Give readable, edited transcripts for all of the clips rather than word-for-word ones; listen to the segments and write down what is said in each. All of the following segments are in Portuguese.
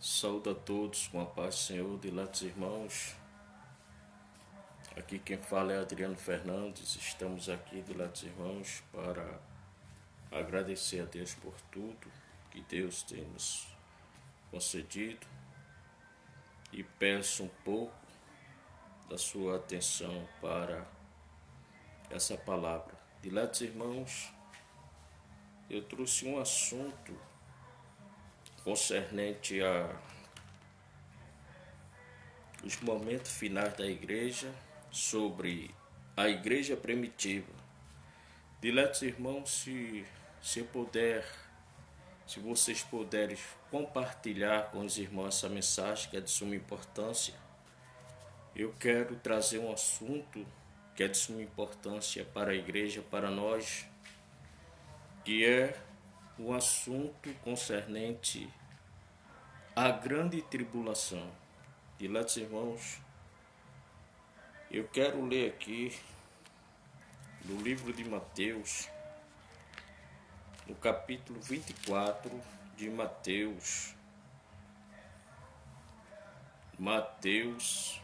Saúdo a todos com a paz do Senhor, diletos irmãos. Aqui quem fala é Adriano Fernandes. Estamos aqui, diletos irmãos, para agradecer a Deus por tudo que Deus tem nos concedido e peço um pouco da sua atenção para essa palavra. Diletos irmãos, eu trouxe um assunto concernente a os momentos finais da igreja, sobre a igreja primitiva. Diletos irmãos, se eu puder, se vocês puderem compartilhar com os irmãos essa mensagem que é de suma importância, eu quero trazer um assunto que é de suma importância para a igreja, para nós, que é um assunto concernente à grande tribulação. Diletos irmãos, eu quero ler aqui no livro de Mateus, no capítulo 24 de Mateus. Mateus,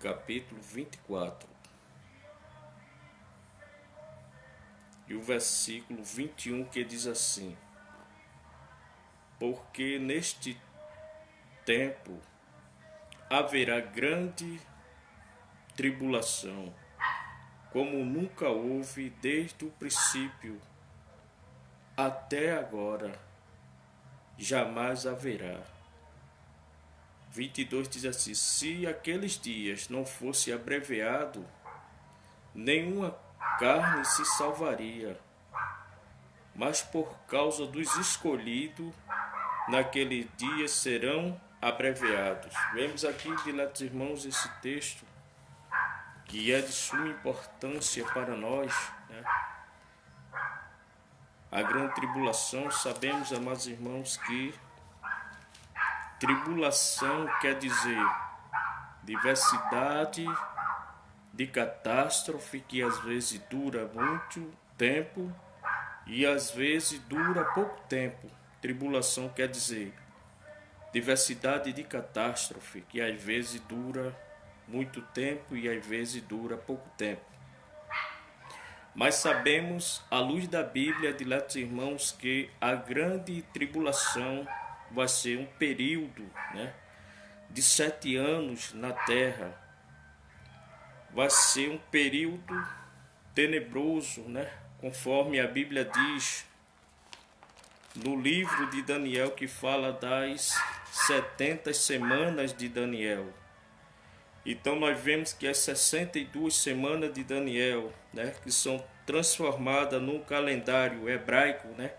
capítulo 24. E o versículo 21 que diz assim: porque neste tempo haverá grande tribulação, como nunca houve desde o princípio até agora, jamais haverá. 22 diz assim: se aqueles dias não fosse abreviado, nenhuma carne se salvaria, mas por causa dos escolhidos, naquele dia serão abreviados. Vemos aqui, diletos irmãos, esse texto que é de suma importância para nós, né? A grande tribulação, sabemos, amados irmãos, que tribulação quer dizer diversidade de catástrofe que às vezes dura muito tempo e às vezes dura pouco tempo. Tribulação quer dizer diversidade de catástrofe que às vezes dura muito tempo e às vezes dura pouco tempo. Mas sabemos, à luz da Bíblia, diletos irmãos, que a grande tribulação vai ser um período, né, de 7 anos na terra. Vai ser um período tenebroso, né, conforme a Bíblia diz no livro de Daniel, que fala das 70 semanas de Daniel. Então nós vemos que as 62 semanas de Daniel, né, que são transformadas num calendário hebraico, né,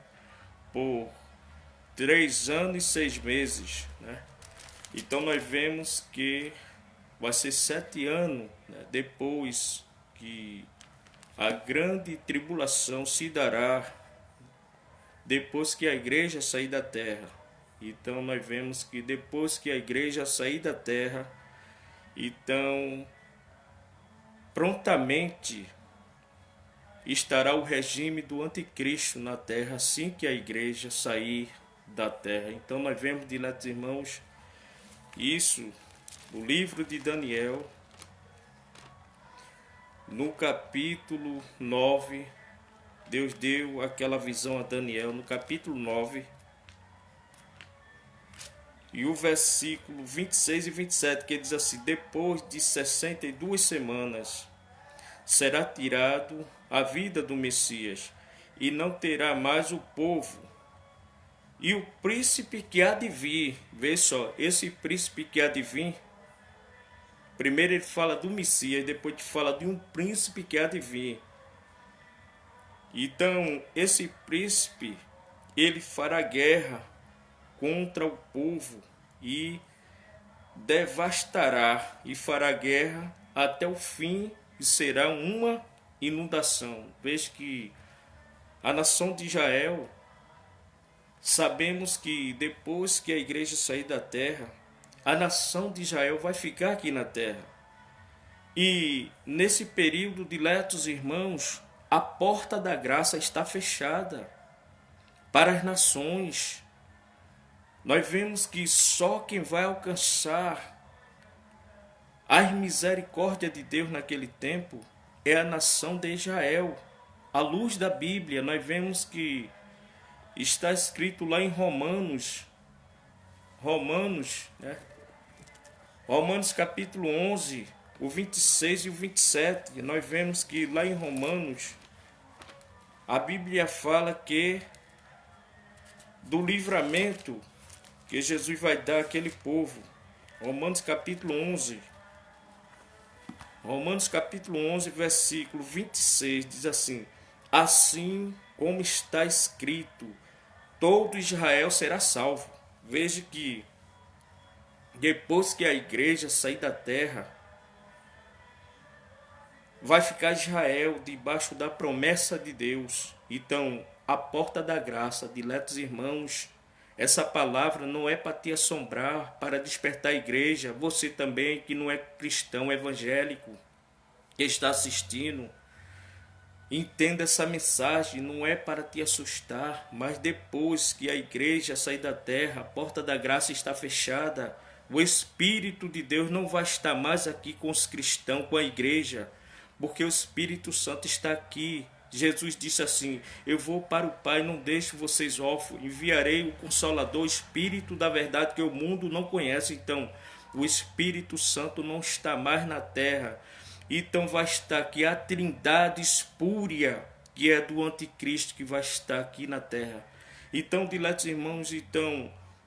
por 3 anos e 6 meses, né. Então nós vemos que vai ser 7 anos, né, depois que a grande tribulação se dará, depois que a igreja sair da terra. Então nós vemos que depois que a igreja sair da terra, então prontamente estará o regime do anticristo na terra, assim que a igreja sair da terra. Então nós vemos, diletos irmãos, isso no livro de Daniel, no capítulo 9. Deus deu aquela visão a Daniel no capítulo 9, e o versículo 26 e 27, que diz assim: depois de 62 semanas será tirado a vida do Messias, e não terá mais o povo. E o príncipe que há de vir, vê só, esse príncipe que há de vir, primeiro ele fala do Messias, depois ele fala de um príncipe que há de vir. Então, esse príncipe, ele fará guerra contra o povo e devastará, e fará guerra até o fim, e será uma inundação. Veja que a nação de Israel, sabemos que depois que a igreja sair da terra, a nação de Israel vai ficar aqui na terra. E nesse período, diletos irmãos, a porta da graça está fechada para as nações. nós vemos que só quem vai alcançar a misericórdia de Deus naquele tempo é a nação de Israel. À luz da Bíblia, nós vemos que está escrito lá em Romanos, né? Romanos capítulo 11, o 26 e o 27. Nós vemos que lá em Romanos, a Bíblia fala que do livramento que Jesus vai dar àquele povo. Romanos capítulo 11, versículo 26, diz assim: assim como está escrito, todo Israel será salvo. Veja que depois que a igreja sair da terra, vai ficar Israel debaixo da promessa de Deus. Então, a porta da graça, diletos irmãos, essa palavra não é para te assombrar, para despertar a igreja. Você também que não é cristão evangélico, que está assistindo, entenda essa mensagem, não é para te assustar, mas depois que a igreja sair da terra, a porta da graça está fechada, o Espírito de Deus não vai estar mais aqui com os cristãos, com a igreja, porque o Espírito Santo está aqui. Jesus disse assim: eu vou para o Pai, não deixo vocês órfãos, enviarei o Consolador, o Espírito da verdade que o mundo não conhece. Então, o Espírito Santo não está mais na terra. Então vai estar aqui a trindade espúria, que é do anticristo, que vai estar aqui na terra. Então, diletos irmãos,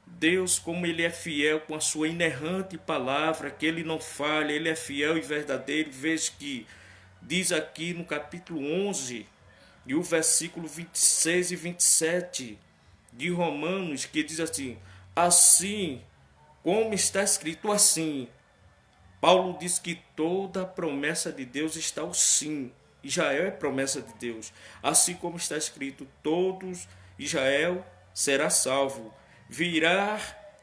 Deus, como Ele é fiel com a sua inerrante palavra, que Ele não falha, Ele é fiel e verdadeiro. Veja que diz aqui no capítulo 11, e o versículo 26 e 27 de Romanos, que diz assim: assim como está escrito, assim. Paulo diz que toda a promessa de Deus está o sim. Israel é promessa de Deus. Assim como está escrito, todos Israel será salvo. Virá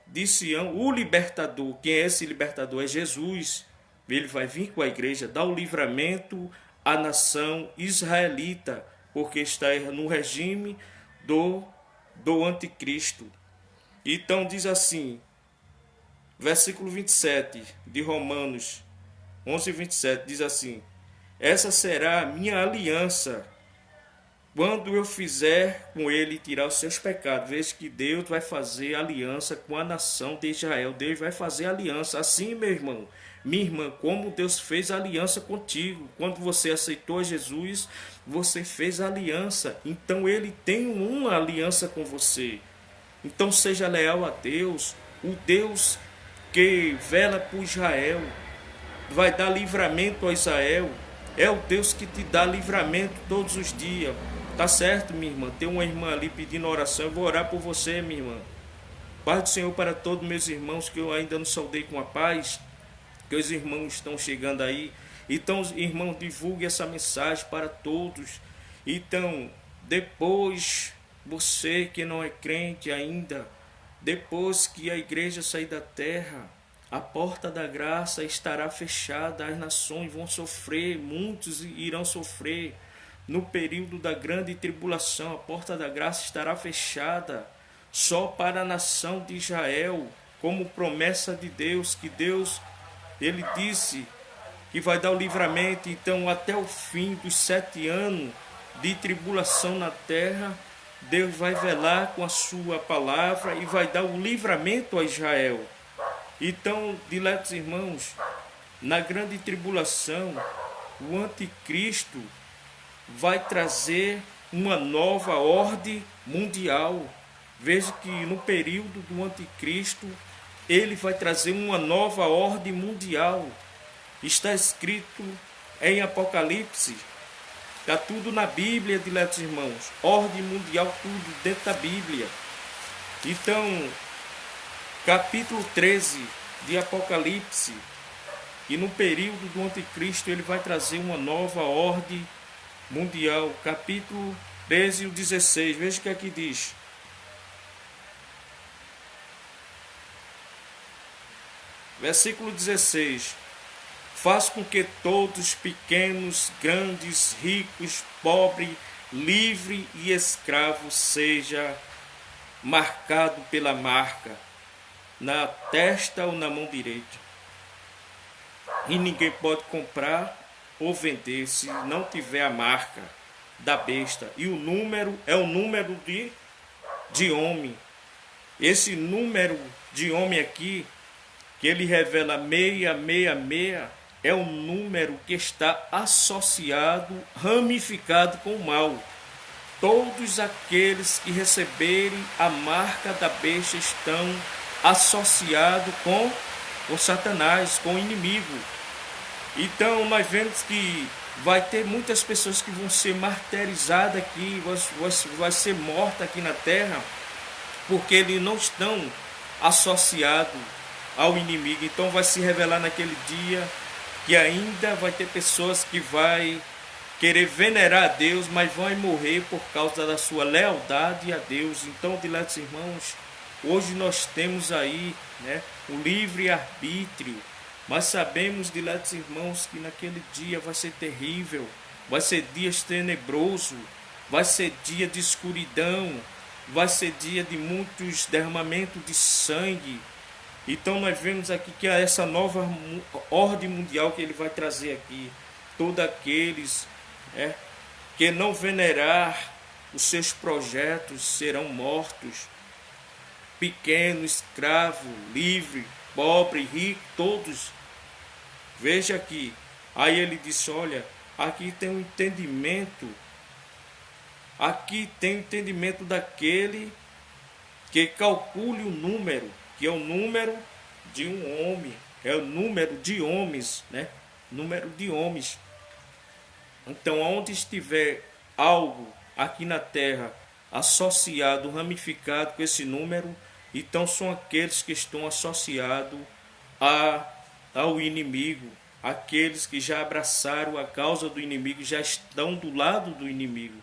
de Sião o libertador. Quem é esse libertador? É Jesus. Ele vai vir com a igreja, dar o livramento à nação israelita, porque está no regime do anticristo. Então diz assim, versículo 27 de Romanos 11, 27, diz assim: essa será a minha aliança, quando eu fizer com ele tirar os seus pecados. Veja que Deus vai fazer aliança com a nação de Israel. Deus vai fazer aliança. Assim, meu irmão, minha irmã, como Deus fez aliança contigo. Quando você aceitou Jesus, você fez aliança. Então Ele tem uma aliança com você. Então seja leal a Deus. O Deus que vela por Israel, vai dar livramento a Israel. É o Deus que te dá livramento todos os dias. Tá certo, minha irmã? Tem uma irmã ali pedindo oração. Eu vou orar por você, minha irmã. Paz do Senhor para todos meus irmãos que eu ainda não saudei com a paz, que os irmãos estão chegando aí. Então, irmão, divulgue essa mensagem para todos. Então, depois, você que não é crente ainda, depois que a igreja sair da terra, a porta da graça estará fechada, as nações vão sofrer, muitos irão sofrer. No período da grande tribulação, a porta da graça estará fechada só para a nação de Israel, como promessa de Deus, que Deus, Ele disse que vai dar o livramento. Então, até o fim dos 7 anos de tribulação na terra, Deus vai velar com a sua palavra e vai dar o livramento a Israel. Então, diletos irmãos, na grande tribulação, o anticristo vai trazer uma nova ordem mundial. Veja que no período do anticristo, ele vai trazer uma nova ordem mundial. Está escrito em Apocalipse, está tudo na Bíblia, diletos irmãos. Ordem mundial, tudo dentro da Bíblia. Então, capítulo 13 de Apocalipse, e no período do anticristo ele vai trazer uma nova ordem mundial. Capítulo 13 e o 16, veja o que aqui diz. Versículo 16: faz com que todos, pequenos, grandes, ricos, pobres, livre e escravo, seja marcado pela marca na testa ou na mão direita. E ninguém pode comprar ou vender se não tiver a marca da besta. E o número é o número de homem. Esse número de homem aqui, que ele revela 666, é um número que está associado, ramificado com o mal. Todos aqueles que receberem a marca da besta estão associados com Satanás, com o inimigo. Então nós vemos que vai ter muitas pessoas que vão ser martirizadas aqui, vai ser morta aqui na terra, porque eles não estão associados ao inimigo. Então vai se revelar naquele dia que ainda vai ter pessoas que vai querer venerar a Deus, mas vão morrer por causa da sua lealdade a Deus. Então, diletos irmãos, hoje nós temos aí, né, o livre-arbítrio, mas sabemos, diletos irmãos, que naquele dia vai ser terrível, vai ser dias tenebroso, vai ser dia de escuridão, vai ser dia de muitos derramamentos de sangue. Então nós vemos aqui que essa nova ordem mundial que ele vai trazer aqui, todos aqueles que não venerar os seus projetos serão mortos, pequeno, escravo, livre, pobre, rico, todos. Veja aqui, aí ele disse, olha, aqui tem um entendimento, aqui tem o entendimento daquele que calcule o número, que é o número de um homem, é o número de homens, né? Número de homens. Então, onde estiver algo aqui na terra associado, ramificado com esse número, então são aqueles que estão associados ao inimigo, aqueles que já abraçaram a causa do inimigo, já estão do lado do inimigo.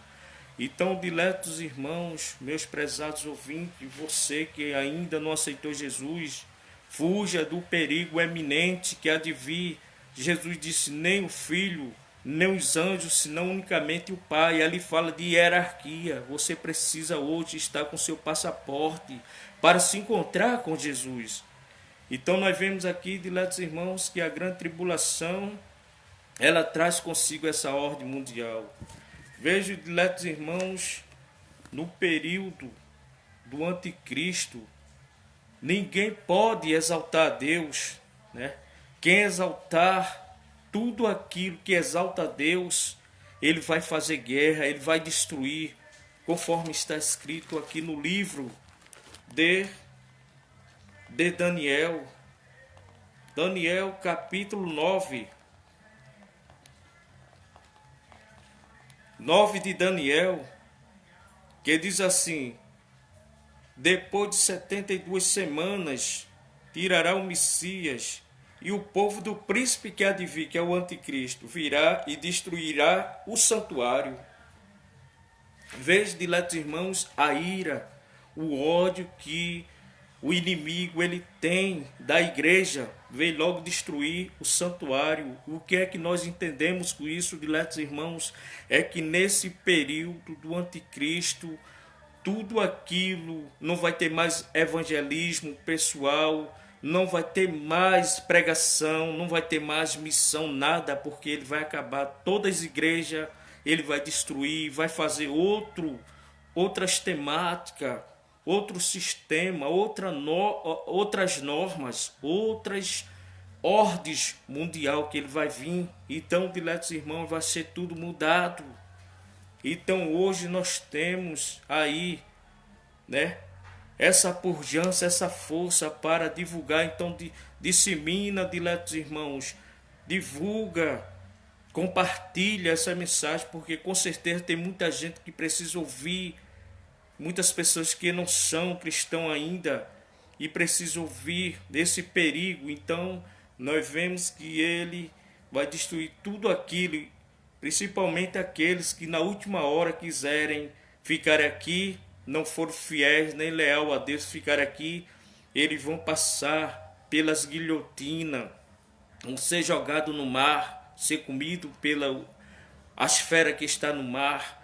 Então, diletos irmãos, meus prezados ouvintes, você que ainda não aceitou Jesus, fuja do perigo eminente que há de vir. Jesus disse, nem o Filho, nem os anjos, senão unicamente o Pai. Ali fala de hierarquia. Você precisa hoje estar com seu passaporte para se encontrar com Jesus. Então nós vemos aqui, diletos irmãos, que a grande tribulação, ela traz consigo essa ordem mundial. Vejo, diletos irmãos, no período do anticristo, ninguém pode exaltar a Deus, né? Quem exaltar tudo aquilo que exalta a Deus, ele vai fazer guerra, ele vai destruir, conforme está escrito aqui no livro de Daniel. Daniel capítulo 9 de Daniel, que diz assim, depois de 72 semanas, tirará o Messias, e o povo do príncipe que há de vir, que é o anticristo, virá e destruirá o santuário. Veja, diletos irmãos, a ira, o ódio que o inimigo ele tem da igreja, veio logo destruir o santuário. O que é que nós entendemos com isso, diletos irmãos? É que nesse período do anticristo, tudo aquilo não vai ter mais evangelismo pessoal, não vai ter mais pregação, não vai ter mais missão, nada, porque ele vai acabar todas as igrejas, ele vai destruir, vai fazer outras temáticas, outro sistema, outras normas, outras ordens mundial que ele vai vir. Então, diletos irmãos, vai ser tudo mudado. Então, hoje nós temos aí, né, essa pujança, essa força para divulgar. Então, dissemina, diletos irmãos, divulga, compartilha essa mensagem, porque com certeza tem muita gente que precisa ouvir, muitas pessoas que não são cristãos ainda e precisam ouvir desse perigo. Então, nós vemos que ele vai destruir tudo aquilo, principalmente aqueles que na última hora quiserem ficar aqui, não foram fiéis nem leal a Deus, ficar aqui, eles vão passar pelas guilhotinas, vão ser jogados no mar, ser comido pela as feras que está no mar.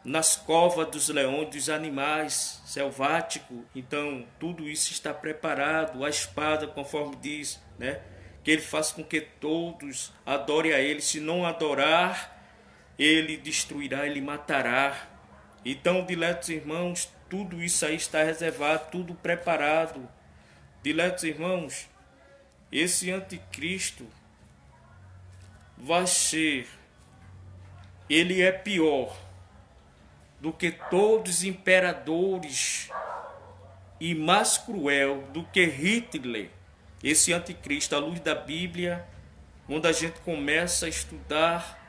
nas covas dos leões, dos animais selváticos. Então, tudo isso está preparado. A espada, conforme diz, né? Que ele faz com que todos adorem a ele. Se não adorar, ele destruirá, ele matará. Então, diletos irmãos, tudo isso aí está reservado, tudo preparado. Diletos irmãos, esse anticristo vai ser, ele é pior do que todos os imperadores e mais cruel do que Hitler. Esse anticristo, à luz da Bíblia, quando a gente começa a estudar,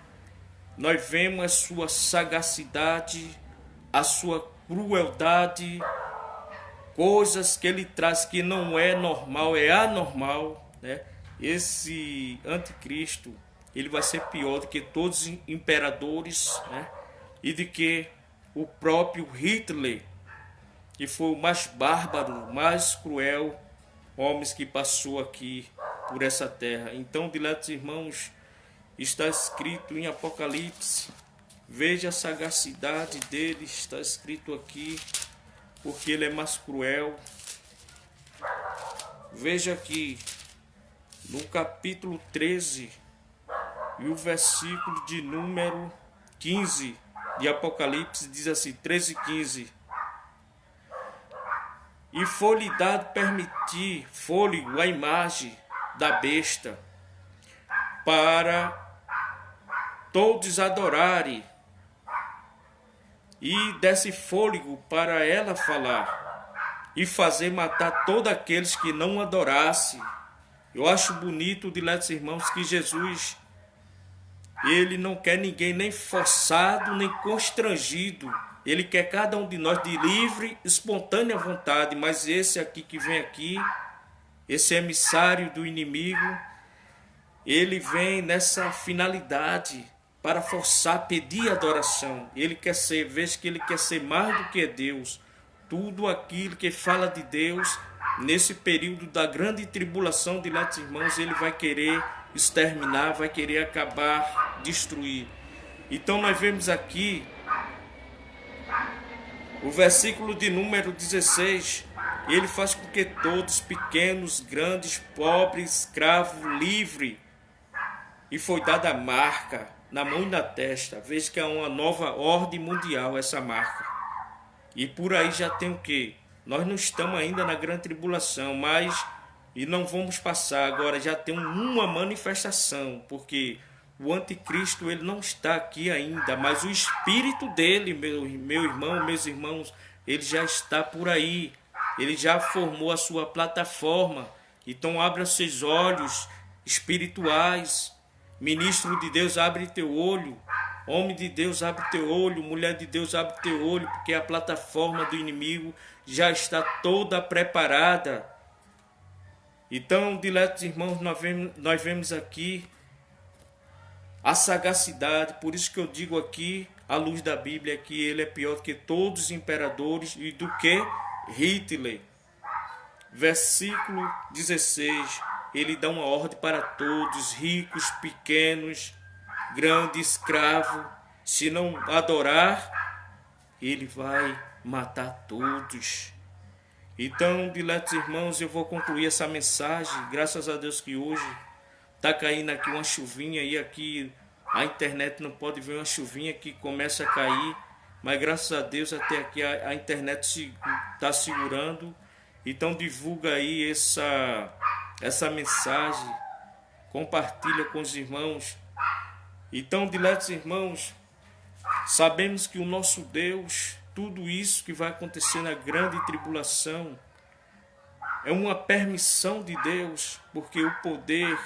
nós vemos a sua sagacidade, a sua crueldade, coisas que ele traz que não é normal, é anormal, né? Esse anticristo, ele vai ser pior do que todos os imperadores, né? E de que o próprio Hitler, que foi o mais bárbaro, mais cruel homens que passou aqui por essa terra. Então, diletos irmãos, está escrito em Apocalipse, veja a sagacidade dele, está escrito aqui, porque ele é mais cruel. Veja aqui, no capítulo 13, e o versículo de número 15 de Apocalipse, diz assim, 13:15. E foi-lhe dado permitir fôlego à imagem da besta, para todos adorarem, e desse fôlego para ela falar, e fazer matar todos aqueles que não adorassem. Eu acho bonito, diletos irmãos, que Jesus, ele não quer ninguém nem forçado, nem constrangido. Ele quer cada um de nós de livre, espontânea vontade. Mas esse aqui que vem aqui, esse emissário do inimigo, ele vem nessa finalidade para forçar, pedir adoração. Ele quer ser, veja que ele quer ser mais do que Deus. Tudo aquilo que fala de Deus, nesse período da grande tribulação, diletos irmãos, ele vai querer exterminar, vai querer acabar, destruir. Então nós vemos aqui o versículo de número 16, ele faz com que todos, pequenos, grandes, pobres, escravo, livre, e foi dada a marca na mão e na testa. Veja que é uma nova ordem mundial essa marca. E por aí já tem o quê? Nós não estamos ainda na grande tribulação, mas e não vamos passar. Agora já tem uma manifestação, porque o anticristo ele não está aqui ainda, mas o espírito dele, meu irmão, meus irmãos, ele já está por aí. Ele já formou a sua plataforma. Então abra seus olhos espirituais. Ministro de Deus, abre teu olho. Homem de Deus, abre teu olho. Mulher de Deus, abre teu olho, porque a plataforma do inimigo já está toda preparada. Então, diletos irmãos, nós vemos aqui a sagacidade. Por isso que eu digo aqui, à luz da Bíblia, que ele é pior do que todos os imperadores e do que Hitler. Versículo 16, ele dá uma ordem para todos, ricos, pequenos, grande, escravo. Se não adorar, ele vai matar todos. Então, diletos irmãos, eu vou concluir essa mensagem. Graças a Deus que hoje está caindo aqui uma chuvinha, e aqui a internet não pode ver uma chuvinha que começa a cair, mas graças a Deus até aqui a internet está segurando. Então divulga aí essa mensagem, compartilha com os irmãos. Então, diletos irmãos, sabemos que o nosso Deus, tudo isso que vai acontecer na grande tribulação, é uma permissão de Deus, porque o poder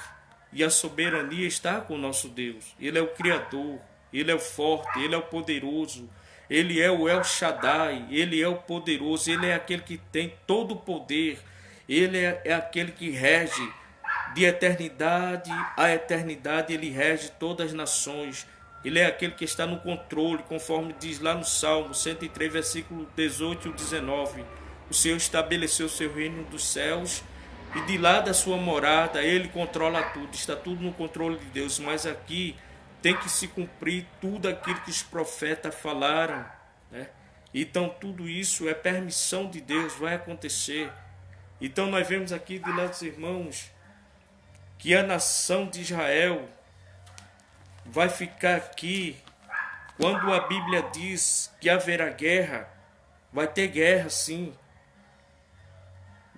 e a soberania está com o nosso Deus. Ele é o Criador, Ele é o forte, Ele é o poderoso, Ele é o El Shaddai, Ele é o poderoso, Ele é aquele que tem todo o poder, Ele é aquele que rege de eternidade a eternidade, Ele rege todas as nações, Ele é aquele que está no controle, conforme diz lá no Salmo 103, versículo 18 e 19. O Senhor estabeleceu o seu reino dos céus, e de lá da sua morada, Ele controla tudo, está tudo no controle de Deus. Mas aqui tem que se cumprir tudo aquilo que os profetas falaram. né? Então tudo isso é permissão de Deus, vai acontecer. Então nós vemos aqui, diletos irmãos, que a nação de Israel vai ficar aqui. Quando a Bíblia diz que haverá guerra, vai ter guerra sim.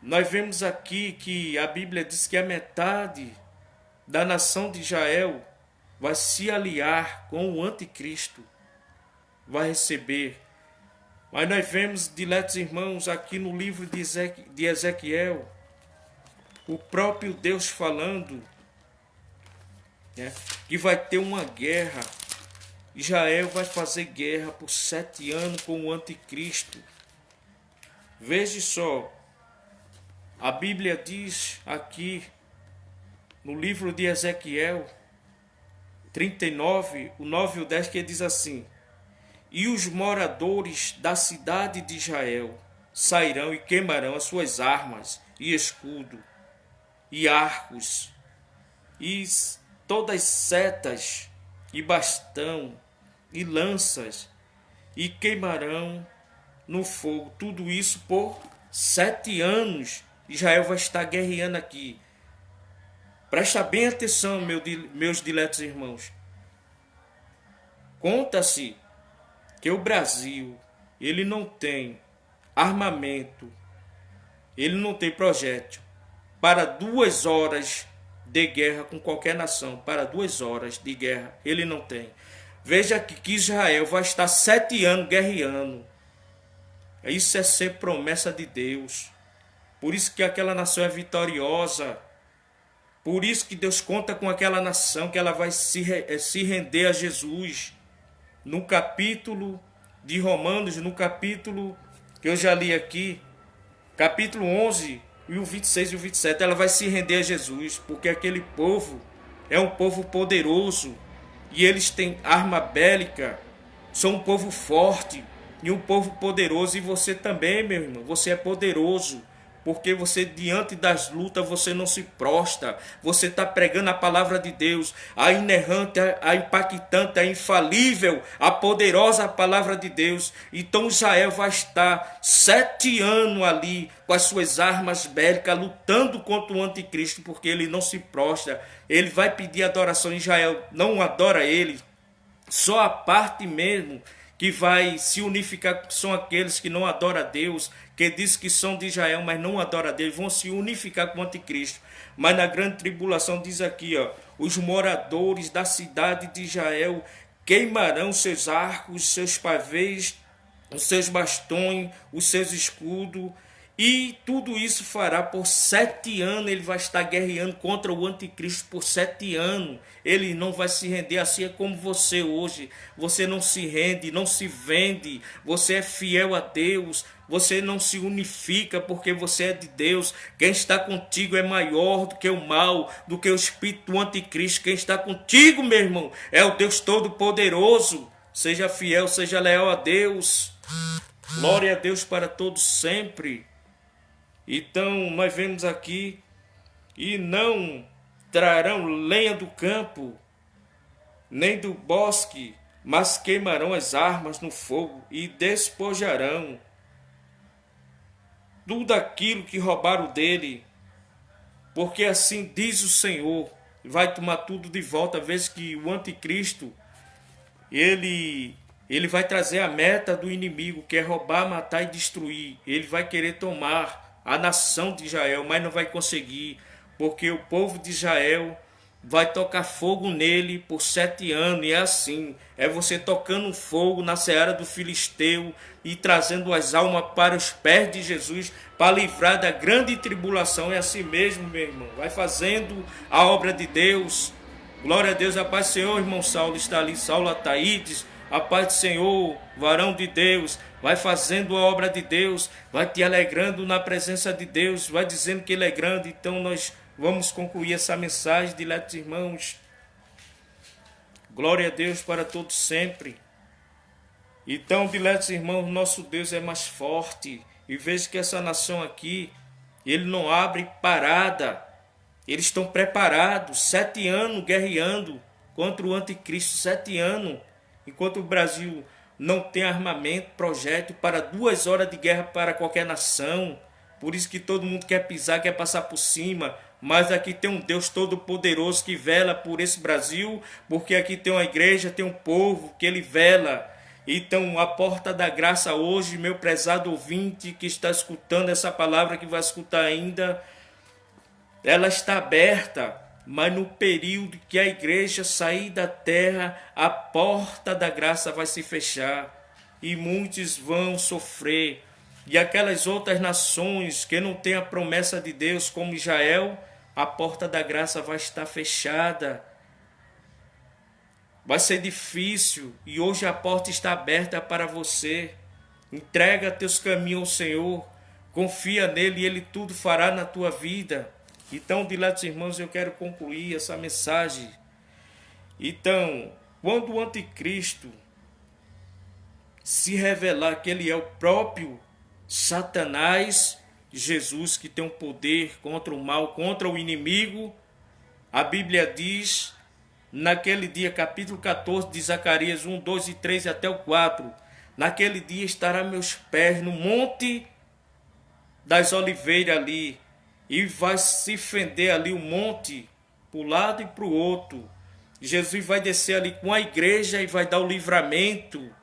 Nós vemos aqui que a Bíblia diz que a metade da nação de Israel vai se aliar com o anticristo, vai receber. Mas nós vemos, diletos irmãos, aqui no livro de Ezequiel, o próprio Deus falando, né, que vai ter uma guerra. Israel vai fazer guerra por 7 anos com o anticristo. Veja só, a Bíblia diz aqui no livro de Ezequiel 39, o 9 e o 10, que diz assim: e os moradores da cidade de Israel sairão e queimarão as suas armas e escudo e arcos e todas setas e bastão e lanças, e queimarão no fogo. Tudo isso por 7 anos. Israel vai estar guerreando aqui. Presta bem atenção, meus diletos irmãos. Conta-se que o Brasil, ele não tem armamento, ele não tem projétil para 2 horas de guerra com qualquer nação. Para 2 horas de guerra ele não tem. Veja aqui que Israel vai estar 7 anos guerreando. Isso é ser promessa de Deus. Por isso que aquela nação é vitoriosa. Por isso que Deus conta com aquela nação, que ela vai se render a Jesus. No capítulo de Romanos, no capítulo que eu já li aqui, capítulo 11, e o 26 e o 27, ela vai se render a Jesus, porque aquele povo é um povo poderoso, e eles têm arma bélica, são um povo forte e um povo poderoso. E você também, meu irmão, você é poderoso, porque você, diante das lutas, você não se prostra, você está pregando a palavra de Deus, a inerrante, a impactante, a infalível, a poderosa palavra de Deus. Então Israel vai estar 7 anos ali com as suas armas bélicas, lutando contra o anticristo, porque ele não se prostra. Ele vai pedir adoração. Israel não adora ele, só a parte mesmo que vai se unificar são aqueles que não adoram a Deus, que diz que são de Israel, mas não adoram a Deus, vão se unificar com o anticristo. Mas na grande tribulação diz aqui, ó, os moradores da cidade de Israel queimarão seus arcos, seus pavês, os seus bastões, os seus escudos, e tudo isso fará por 7 anos. Ele vai estar guerreando contra o anticristo por 7 anos. Ele não vai se render. Assim é como você hoje. Você não se rende, não se vende. Você é fiel a Deus. Você não se unifica porque você é de Deus. Quem está contigo é maior do que o mal, do que o espírito do anticristo. Quem está contigo, meu irmão, é o Deus Todo-Poderoso. Seja fiel, seja leal a Deus. Glória a Deus para todos sempre. Então nós vemos aqui: e não trarão lenha do campo, nem do bosque, mas queimarão as armas no fogo e despojarão tudo aquilo que roubaram dele, porque assim diz o Senhor, vai tomar tudo de volta. Vez que o anticristo, ele vai trazer a meta do inimigo, que é roubar, matar e destruir. Ele vai querer tomar a nação de Israel, mas não vai conseguir, porque o povo de Israel vai tocar fogo nele por 7 anos. E é assim, é você tocando fogo na seara do filisteu e trazendo as almas para os pés de Jesus, para livrar da grande tribulação. É assim mesmo, meu irmão, vai fazendo a obra de Deus. Glória a Deus. A paz do Senhor, irmão Saulo está ali, Saulo Ataídes. A paz do Senhor, varão de Deus, vai fazendo a obra de Deus, vai te alegrando na presença de Deus, vai dizendo que Ele é grande. Então nós vamos concluir essa mensagem, diletos irmãos. Glória a Deus para todos sempre. Então, diletos irmãos, nosso Deus é mais forte. E veja que essa nação aqui, Ele não abre parada. Eles estão preparados, 7 anos guerreando contra o anticristo, 7 anos. Enquanto o Brasil não tem armamento, projétil para 2 horas de guerra para qualquer nação. Por isso que todo mundo quer pisar, quer passar por cima. Mas aqui tem um Deus todo-poderoso que vela por esse Brasil, porque aqui tem uma igreja, tem um povo que ele vela. Então, a porta da graça hoje, meu prezado ouvinte que está escutando essa palavra, que vai escutar ainda, ela está aberta. Mas no período que a igreja sair da terra, a porta da graça vai se fechar e muitos vão sofrer. E aquelas outras nações que não têm a promessa de Deus, como Israel, a porta da graça vai estar fechada. Vai ser difícil e hoje a porta está aberta para você. Entrega teus caminhos ao Senhor, confia nele e ele tudo fará na tua vida. Então, diletos irmãos, eu quero concluir essa mensagem. Então, quando o anticristo se revelar que ele é o próprio Satanás, Jesus que tem um poder contra o mal, contra o inimigo, a Bíblia diz, naquele dia, capítulo 14 de Zacarias 1, 2 e 3 até o 4, naquele dia estará meus pés no monte das oliveiras ali, e vai se fender ali o monte, para um lado e para o outro. Jesus vai descer ali com a igreja e vai dar o livramento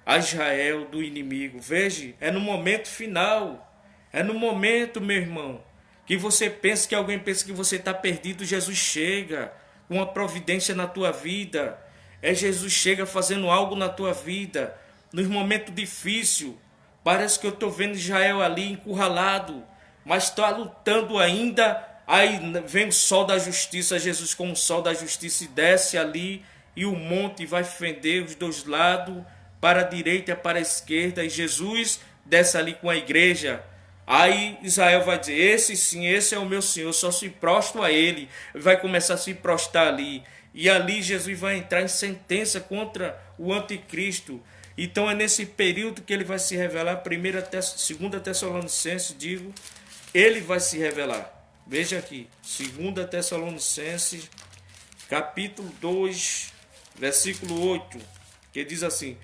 a Israel do inimigo. Veja, é no momento final, é no momento, meu irmão, que você pensa que alguém pensa que você está perdido, Jesus chega com uma providência na tua vida. Jesus chega fazendo algo na tua vida. Nos momentos difíceis, parece que eu estou vendo Israel ali encurralado, mas está lutando ainda. Aí vem o sol da justiça, Jesus como o sol da justiça, e desce ali, e o monte vai fender os dois lados, para a direita e para a esquerda, e Jesus desce ali com a igreja. Aí Israel vai dizer, esse sim, esse é o meu Senhor, só se prostro a ele. Vai começar a se prostrar ali. E ali Jesus vai entrar em sentença contra o anticristo. Então é nesse período que ele vai se revelar. 2 Tessalonicenses, digo, ele vai se revelar. Veja aqui, 2 Tessalonicenses, capítulo 2, versículo 8, que diz assim,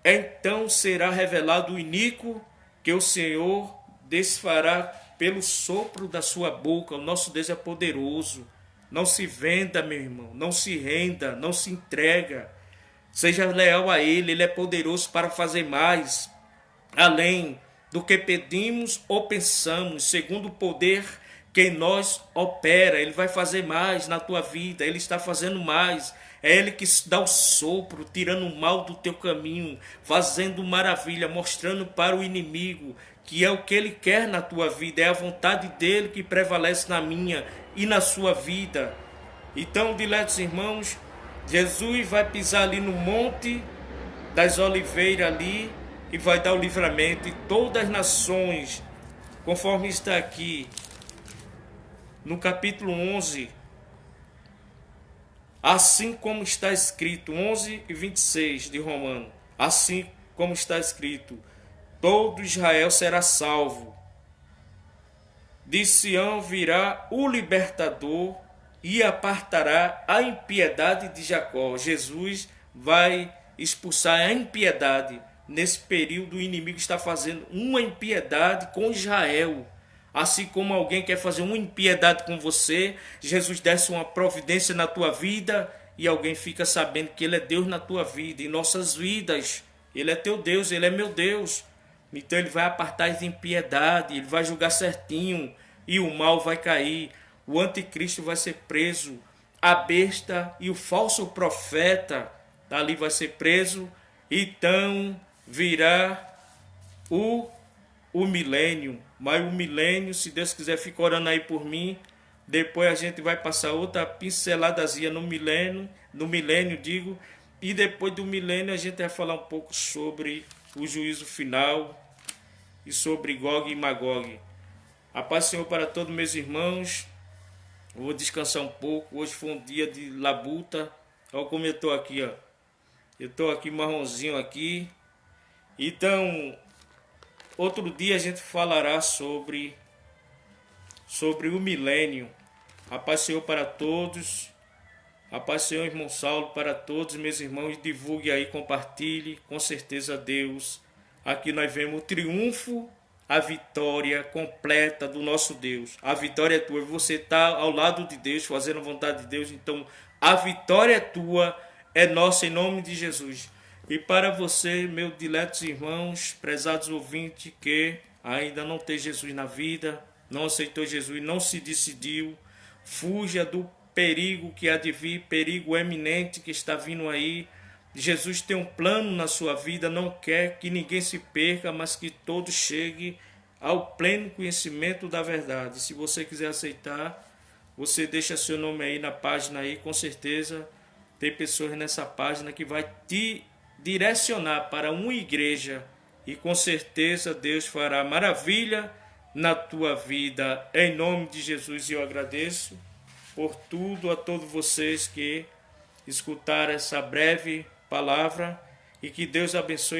então será revelado o iníquo, que o Senhor desfará pelo sopro da sua boca. O nosso Deus é poderoso. Não se venda, meu irmão, não se renda, não se entrega. Seja leal a ele, ele é poderoso para fazer mais, além do que pedimos ou pensamos, segundo o poder que em nós opera. Ele vai fazer mais na tua vida, ele está fazendo mais. É ele que dá o sopro, tirando o mal do teu caminho, fazendo maravilha, mostrando para o inimigo que é o que ele quer na tua vida, é a vontade dele que prevalece na minha e na sua vida. Então, diletos irmãos, Jesus vai pisar ali no monte das oliveiras ali e vai dar o livramento, e todas as nações, conforme está aqui no capítulo 11, assim como está escrito, 11 e 26 de Romano, assim como está escrito, todo Israel será salvo. De Sião virá o libertador e apartará a impiedade de Jacó. Jesus vai expulsar a impiedade. Nesse período o inimigo está fazendo uma impiedade com Israel. Assim como alguém quer fazer uma impiedade com você, Jesus desce uma providência na tua vida e alguém fica sabendo que ele é Deus na tua vida, em nossas vidas. Ele é teu Deus, ele é meu Deus. Então ele vai apartar as impiedades, ele vai julgar certinho e o mal vai cair. O anticristo vai ser preso, a besta e o falso profeta ali vai ser preso. Então virá o milênio. Mas o milênio, se Deus quiser, fica orando aí por mim. Depois a gente vai passar outra pinceladazinha no milênio, digo. E depois do milênio a gente vai falar um pouco sobre o juízo final e sobre Gog e Magog. A paz do Senhor para todos meus irmãos. Eu vou descansar um pouco. Hoje foi um dia de labuta. Olha como eu estou aqui, ó. Eu estou aqui marronzinho aqui. Então, outro dia a gente falará sobre o milênio. A paz do Senhor para todos. A paz do Senhor, irmão Saulo, para todos meus irmãos, divulgue aí, compartilhe, com certeza Deus. Aqui nós vemos o triunfo, a vitória completa do nosso Deus. A vitória é tua, você está ao lado de Deus, fazendo a vontade de Deus, então a vitória é tua, é nossa em nome de Jesus. E para você, meus diletos irmãos, prezados ouvintes, que ainda não tem Jesus na vida, não aceitou Jesus, não se decidiu, fuja do perigo que há de vir, perigo eminente que está vindo aí. Jesus tem um plano na sua vida, não quer que ninguém se perca, mas que todos cheguem ao pleno conhecimento da verdade. Se você quiser aceitar, você deixa seu nome aí na página aí, com certeza tem pessoas nessa página que vai te direcionar para uma igreja e com certeza Deus fará maravilha na tua vida. Em nome de Jesus eu agradeço por tudo a todos vocês que escutaram essa breve palavra e que Deus abençoe